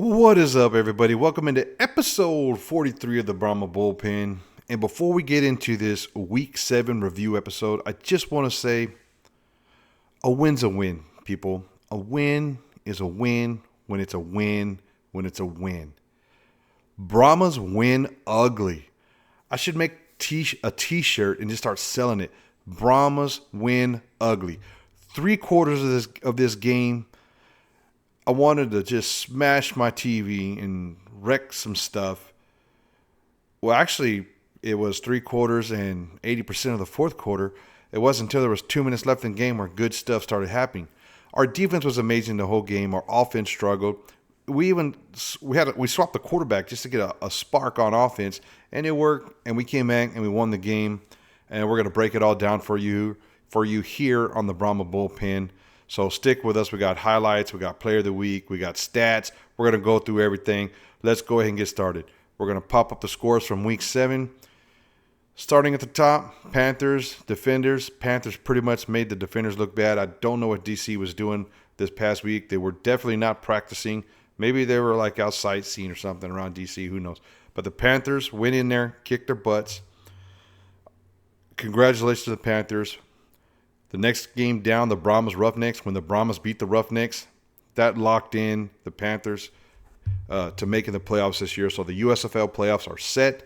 What is up, everybody? Welcome into episode 43 of the Brahma Bullpen. And before we get into this Week 7 review episode, I just want to say a win's a win, people. A win is a win when it's a win when it's a win. Brahmas win ugly. I should make a t-shirt and just start selling it. Brahmas win ugly. 3/4 of this game, I wanted to just smash my TV and wreck some stuff. Well, actually, it was 3/4 and 80% of the fourth quarter. It wasn't until there was 2 minutes left in the game where good stuff started happening. Our defense was amazing the whole game. Our offense struggled. We swapped the quarterback just to get a spark on offense, and it worked. And we came back and we won the game. And we're gonna break it all down for you here on the Brahma Bullpen. So stick with us. We got highlights. We got player of the week. We got stats. We're going to go through everything. Let's go ahead and get started. We're going to pop up the scores from Week 7. Starting at the top, Panthers, defenders. Panthers pretty much made the defenders look bad. I don't know what DC was doing this past week. They were definitely not practicing. Maybe they were like out sightseeing or something around DC. Who knows? But the Panthers went in there, kicked their butts. Congratulations to the Panthers. The next game down, the Brahmas Roughnecks, when the Brahmas beat the Roughnecks, that locked in the Panthers to making the playoffs this year. So the USFL playoffs are set.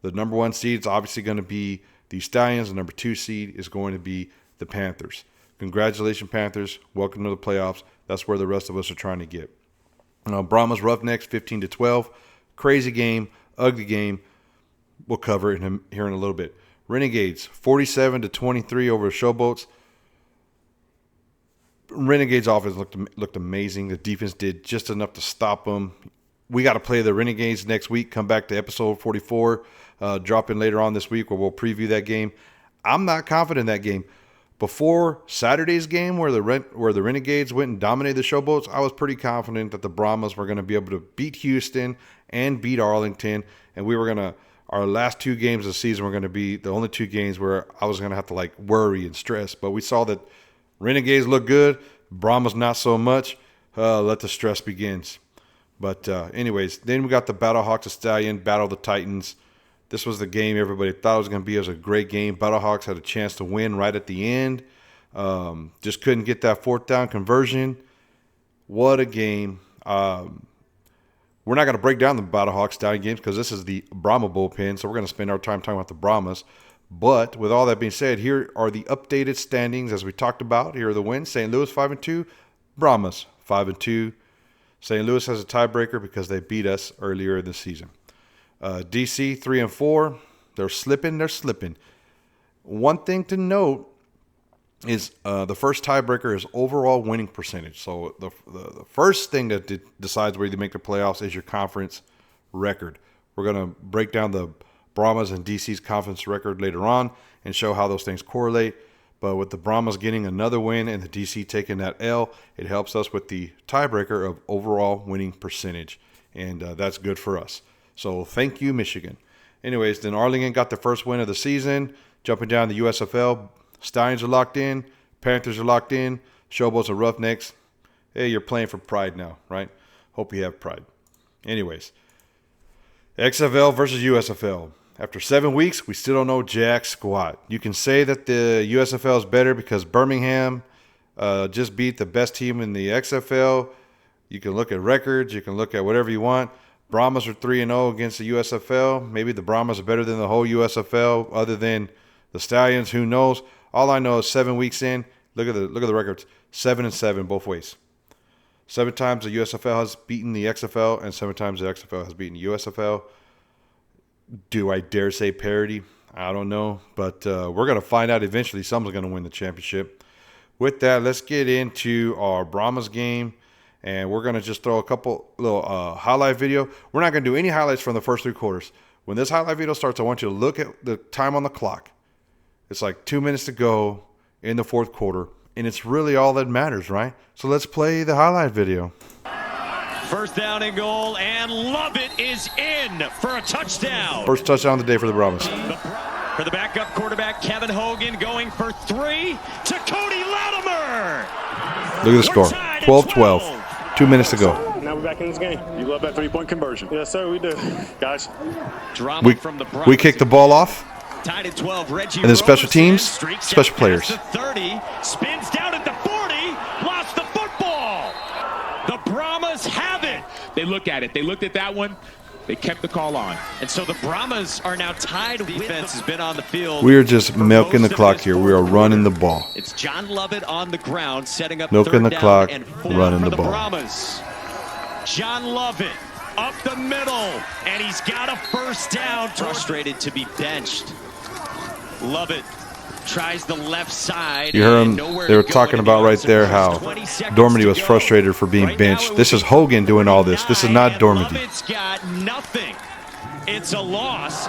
The number 1 seed is obviously going to be the Stallions. The number 2 seed is going to be the Panthers. Congratulations, Panthers. Welcome to the playoffs. That's where the rest of us are trying to get. Brahmas Roughnecks, 15-12. Crazy game, ugly game. We'll cover it here in a little bit. Renegades, 47-23 over Showboats. Renegades offense looked amazing. The defense did just enough to stop them. We got to play the Renegades next week. Come back to episode 44. Drop in later on this week where we'll preview that game. I'm not confident in that game. Before Saturday's game where the Renegades went and dominated the Showboats, I was pretty confident that the Brahmas were going to be able to beat Houston and beat Arlington. And our last 2 games of the season were going to be the only 2 games where I was going to have to worry and stress. But we saw that Renegades look good, Brahmas not so much. Let the stress begins. But anyways, then we got the Battlehawks, the Stallion, Battle of the Titans. This was the game everybody thought it was going to be. It was a great game. Battlehawks had a chance to win right at the end. Just couldn't get that 4th down conversion. What a game. We're not going to break down the Battlehawks Stallion games because this is the Brahma Bullpen, so we're going to spend our time talking about the Brahmas. But with all that being said, here are the updated standings as we talked about. Here are the wins. St. Louis 5-2, Brahmas 5-2. St. Louis has a tiebreaker because they beat us earlier in the season. DC 3-4. They're slipping. One thing to note is the first tiebreaker is overall winning percentage. So the first thing that decides whether you make the playoffs is your conference record. We're going to break down the Brahmas and DC's conference record later on and show how those things correlate. But with the Brahmas getting another win and the DC taking that L, it helps us with the tiebreaker of overall winning percentage. And that's good for us. So thank you, Michigan. Anyways, then Arlington got the first win of the season. Jumping down the USFL, Stallions are locked in. Panthers are locked in. Showboats are Roughnecks. Hey, you're playing for pride now, right? Hope you have pride. Anyways, XFL versus USFL. After 7 weeks, we still don't know jack squat. You can say that the USFL is better because Birmingham just beat the best team in the XFL. You can look at records. You can look at whatever you want. Brahmas are 3-0 against the USFL. Maybe the Brahmas are better than the whole USFL other than the Stallions. Who knows? All I know is 7 weeks in, look at the records. 7-7 both ways. 7 times the USFL has beaten the XFL and 7 times the XFL has beaten the USFL. Do I dare say parity? I don't know. But we're going to find out eventually. Someone's going to win the championship. With that, let's get into our Brahmas game. And we're going to just throw a couple little highlight video. We're not going to do any highlights from the first 3 quarters. When this highlight video starts, I want you to look at the time on the clock. It's like 2 minutes to go in the fourth quarter. And it's really all that matters, right? So let's play the highlight video. First down and goal, and Lovett is in for a touchdown. First touchdown of the day for the Brahmas. For the backup quarterback, Kevin Hogan going for 3 to Cody Latimer. Look at the score, 12-12. 2 minutes to go. Now now we're back in this game. You love that three-point conversion. Yes, sir, we do. Guys, Drama from the Brahmas. We kick the ball off. Tied at 12, Reggie And then special Roberson teams, streaks special out players. past the 30, spins down at the 40, lost the football. The Brahmas have it. They looked at it. They looked at that one. They kept the call on. And so the Brahmas are now tied. Defense has been on the field. We are just milking the clock here. We are running the ball. It's John Lovett on the ground, setting up Milking third the down clock, and 4 running for the the ball. Brahmas. John Lovett up the middle, and he's got a first down. Frustrated to be benched. Lovett tries the left side. You heard and them. nowhere They were to go talking in the about right there offense. how 20 seconds Dormady to was go. frustrated for being Right now benched. it This would is be Hogan doing all this. This is not and Dormady. Lovett's got nothing. It's a loss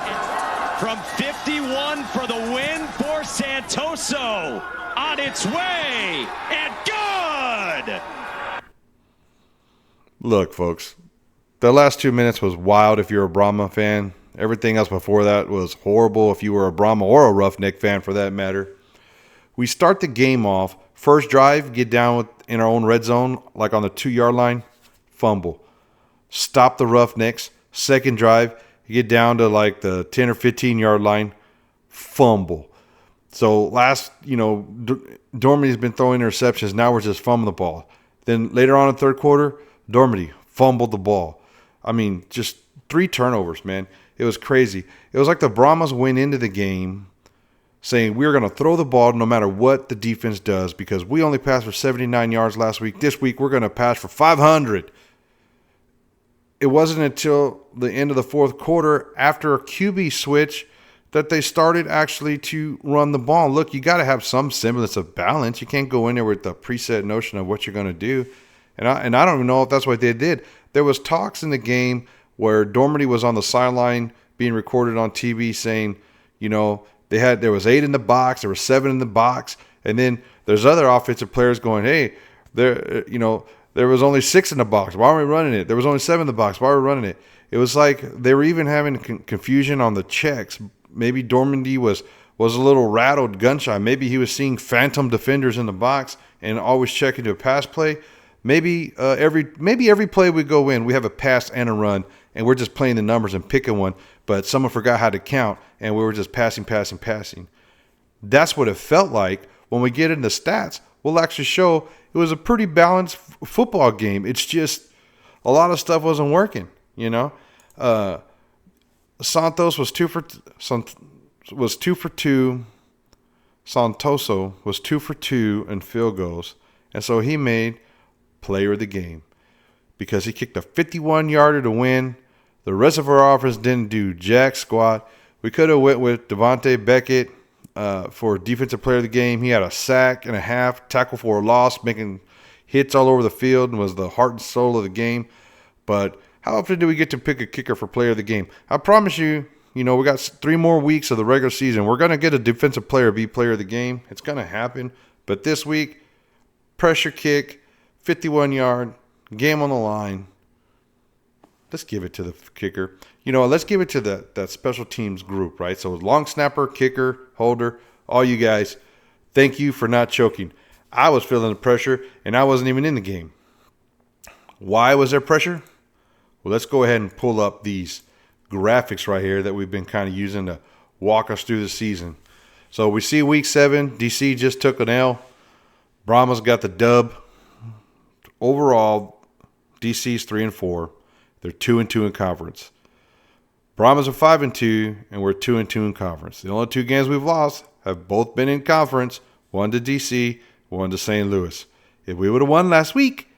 from 51 for the win for Santoso. On its way and good. Look, folks, the last 2 minutes was wild if you're a Brahma fan. Everything else before that was horrible if you were a Brahma or a Roughneck fan for that matter. We start the game off. First drive, get down in our own red zone, like on the 2-yard line, fumble. Stop the Roughnecks. Second drive, you get down to like the 10 or 15-yard line, fumble. So last, Dormady's been throwing interceptions. Now we're just fumbling the ball. Then later on in the third quarter, Dormady fumbled the ball. I mean, just 3 turnovers, man. It was crazy. It was like the Brahmas went into the game saying we're going to throw the ball no matter what the defense does because we only passed for 79 yards last week. This week we're going to pass for 500. It wasn't until the end of the fourth quarter after a QB switch that they started actually to run the ball. Look, you got to have some semblance of balance. You can't go in there with the preset notion of what you're going to do. And I don't even know if that's what they did. There was talks in the game where Dormady was on the sideline being recorded on TV saying, there was 8 in the box, there were 7 in the box, and then there's other offensive players going, hey, there was only 6 in the box. Why are we running it? There was only 7 in the box. Why are we running it? It was like they were even having confusion on the checks. Maybe Dormady was a little rattled, gun-shy. Maybe he was seeing phantom defenders in the box and always checking to a pass play. Maybe every play we go in, we have a pass and a run, and we're just playing the numbers and picking one, but someone forgot how to count, and we were just passing. That's what it felt like. When we get into stats, we'll actually show it was a pretty balanced football game. It's just a lot of stuff wasn't working, Santos was 2 for 2. Santoso was 2 for 2 in field goals, and so he made player of the game because he kicked a 51-yarder to win. The rest of our offense didn't do jack squat. We could have went with Devontae Beckett for defensive player of the game. He had a sack and a half, tackle for a loss, making hits all over the field, and was the heart and soul of the game. But how often do we get to pick a kicker for player of the game? I promise you, we got 3 more weeks of the regular season. We're going to get a defensive player be player of the game. It's going to happen. But this week, pressure kick, 51-yard, game on the line. Let's give it to the kicker. Let's give it to that special teams group, right? So long snapper, kicker, holder, all you guys, thank you for not choking. I was feeling the pressure, and I wasn't even in the game. Why was there pressure? Well, let's go ahead and pull up these graphics right here that we've been kind of using to walk us through the season. So we see week 7, DC just took an L. Brahmas got the dub. Overall, DC's 3-4. They're 2-2 in conference. Brahmas are 5-2, and we're 2-2 in conference. The only 2 games we've lost have both been in conference. One to DC, one to St. Louis. If we would have won last week,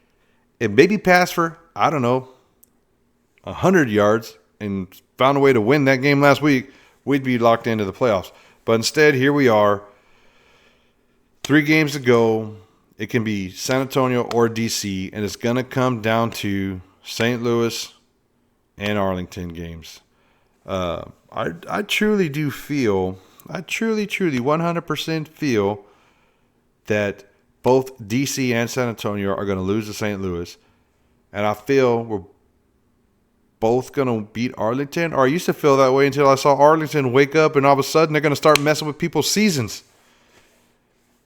and maybe passed for, 100 yards and found a way to win that game last week, we'd be locked into the playoffs. But instead, here we are. 3 games to go. It can be San Antonio or DC, and it's going to come down to St. Louis and Arlington games. I truly do feel, 100% feel that both DC and San Antonio are going to lose to St. Louis. And I feel we're both going to beat Arlington. Or I used to feel that way until I saw Arlington wake up and all of a sudden they're going to start messing with people's seasons.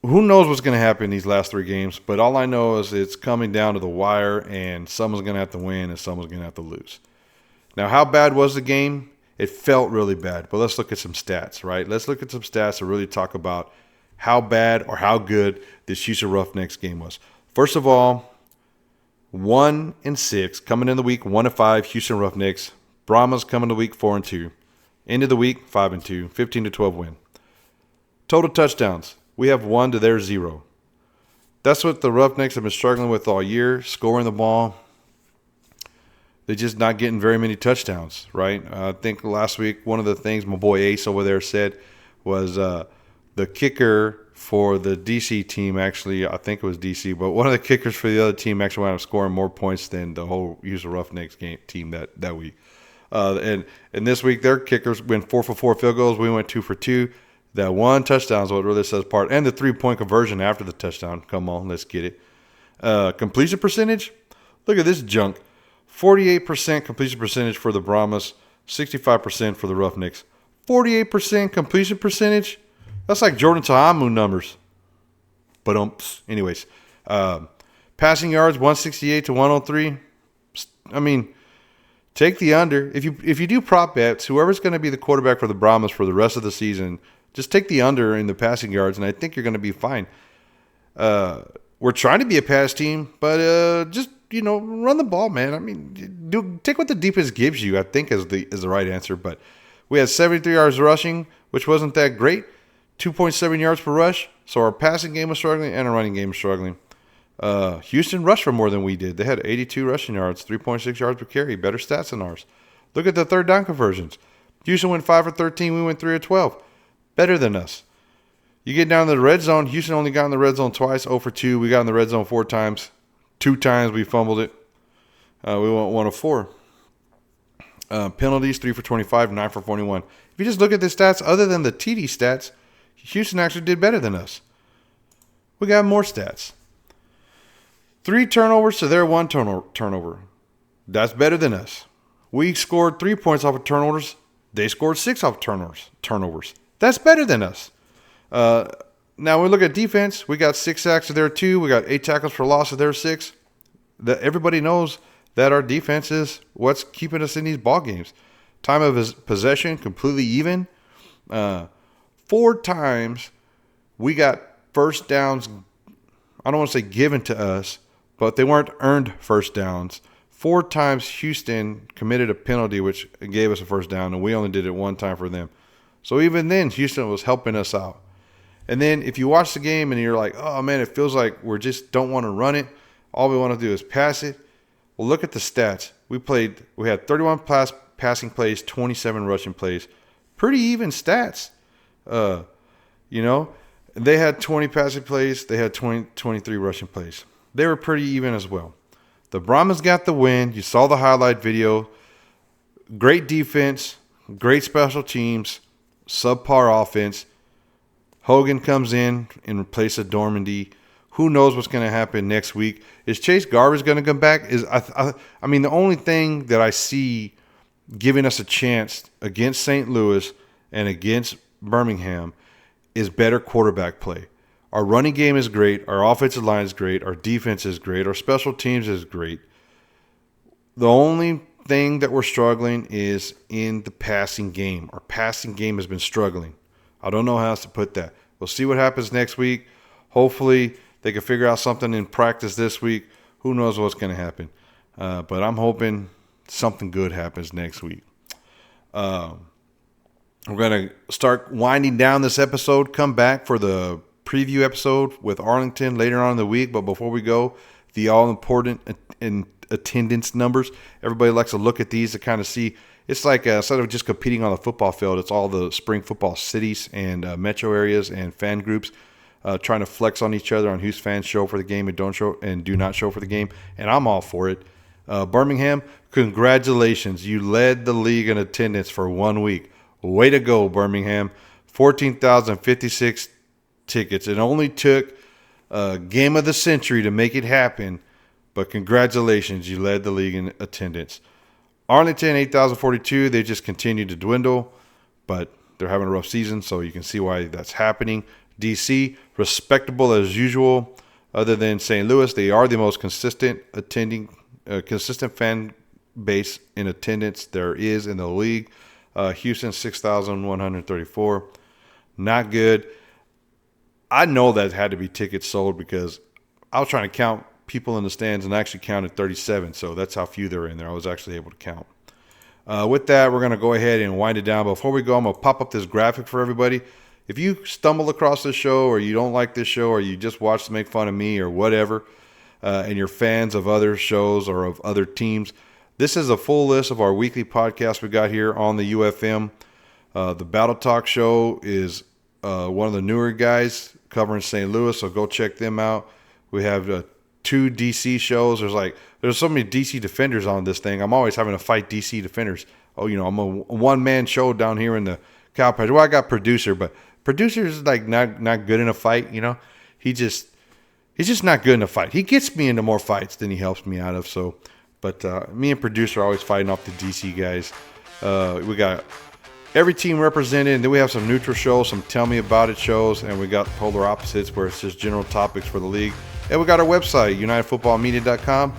who knows what's going to happen in these last 3 games, but all I know is it's coming down to the wire, and someone's going to have to win and someone's going to have to lose. Now, how bad was the game? It felt really bad, but let's look at some stats, right? Let's look at some stats to really talk about how bad or how good this Houston Roughnecks game was. First of all, 1-6 coming in the week, 1-5 Houston Roughnecks. Brahmas coming to week 4-2. End of the week 5-2, 15-12 win. Total touchdowns, we have 1 to their 0. That's what the Roughnecks have been struggling with all year, scoring the ball. They're just not getting very many touchdowns, right? I think last week one of the things my boy Ace over there said was the kicker for the DC team, actually, I think it was DC, but one of the kickers for the other team actually wound up scoring more points than the whole Houston Roughnecks team that week. And this week, their kickers went 4 for 4 field goals. We went 2 for 2. That 1 touchdown is what really sets apart. And the 3-point conversion after the touchdown. Come on, let's get it. Completion percentage? Look at this junk. 48% completion percentage for the Brahmas, 65% for the Roughnecks. 48% completion percentage? That's like Jordan Ta'amu numbers. But anyways, passing yards 168 to 103. I mean, take the under. If you do prop bets, whoever's going to be the quarterback for the Brahmas for the rest of the season, just take the under in the passing yards, and I think you're going to be fine. We're trying to be a pass team, but just run the ball, man. I mean, take what the defense gives you. I think is the right answer. But we had 73 yards rushing, which wasn't that great. 2.7 yards per rush. So our passing game was struggling and our running game was struggling. Houston rushed for more than we did. They had 82 rushing yards, 3.6 yards per carry. Better stats than ours. Look at the third down conversions. Houston went 5 for 13. We went 3 of 12. Better than us. You get down to the red zone. Houston only got in the red zone twice, 0 for 2. We got in the red zone 4 times. 2 times we fumbled it. We went 1 of 4. Penalties, 3 for 25, 9 for 41. If you just look at the stats, other than the TD stats, Houston actually did better than us. We got more stats. 3 turnovers to their 1 turnover. That's better than us. We scored 3 points off of turnovers. They scored 6 off turnovers. That's better than us. Now, when we look at defense, we got 6 sacks to their 2. We got 8 tackles for loss to their 6. Everybody knows that our defense is what's keeping us in these ball games. Time of possession, completely even. 4 times we got first downs, I don't want to say given to us, but they weren't earned first downs. 4 times Houston committed a penalty, which gave us a first down, and we only did it 1 time for them. So even then, Houston was helping us out. And then if you watch the game and you're like, oh, man, it feels like we just don't want to run it. All we want to do is pass it. Well, look at the stats. We had 31 passing plays, 27 rushing plays. Pretty even stats. They had 20 passing plays. They had 23 rushing plays. They were pretty even as well. The Brahmas got the win. You saw the highlight video. Great defense, great special teams, subpar offense. Hogan comes in place of Dormandy. Who knows what's going to happen next week? Is Chase Garbage going to come back? The only thing that I see giving us a chance against St. Louis and against Birmingham is better quarterback play. Our running game is great. Our offensive line is great. Our defense is great. Our special teams is great. The only thing that we're struggling is in the passing game. Our passing game has been struggling. I don't know how else to put that. We'll see what happens next week. Hopefully they can figure out something in practice this week. Who knows what's going to happen. But I'm hoping something good happens next week. We're going to start winding down this episode. Come back for the preview episode with Arlington later on in the week. But before we go, the all-important attendance numbers. Everybody likes to look at these to kind of see. It's like instead of just competing on the football field, it's all the spring football cities and metro areas and fan groups trying to flex on each other on whose fans show for the game and do not show for the game. And I'm all for it. Birmingham, congratulations. You led the league in attendance for 1 week. Way to go, Birmingham. 14,056 tickets. It only took a game of the century to make it happen, but congratulations. You led the league in attendance. Arlington, 8,042. They just continue to dwindle, but they're having a rough season, so you can see why that's happening. DC, respectable as usual. Other than St. Louis, they are the most consistent fan base in attendance there is in the league. Houston, 6,134. Not good. I know that had to be tickets sold because I was trying to count people in the stands and I actually counted 37. So that's how few there were in there. I was actually able to count. With that, we're going to go ahead and wind it down. Before we go, I'm going to pop up this graphic for everybody. If you stumble across this show or you don't like this show or you just watch to make fun of me or whatever, and you're fans of other shows or of other teams, this is a full list of our weekly podcasts we got here on the UFM. The Battle Talk show is one of the newer guys covering St. Louis, so go check them out. We have 2 DC shows. There's so many DC defenders on this thing. I'm always having to fight DC defenders. Oh, I'm a one-man show down here in the cow patch. Well, I got producer, but producer is like not good in a fight. He's just not good in a fight. He gets me into more fights than he helps me out of. So, but me and producer are always fighting off the DC guys. We got every team represented, and then we have some neutral shows, some tell me about it shows, and we got polar opposites where it's just general topics for the league. And we got our website, UnitedFootballMedia.com,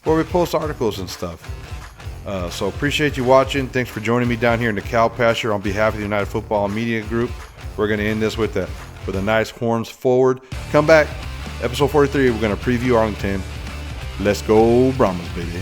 where we post articles and stuff. So appreciate you watching. Thanks for joining me down here in the cow pasture on behalf of the United Football Media Group. We're going to end this with a nice horns forward. Come back, episode 43. We're going to preview Arlington. Let's go Brahmas, baby.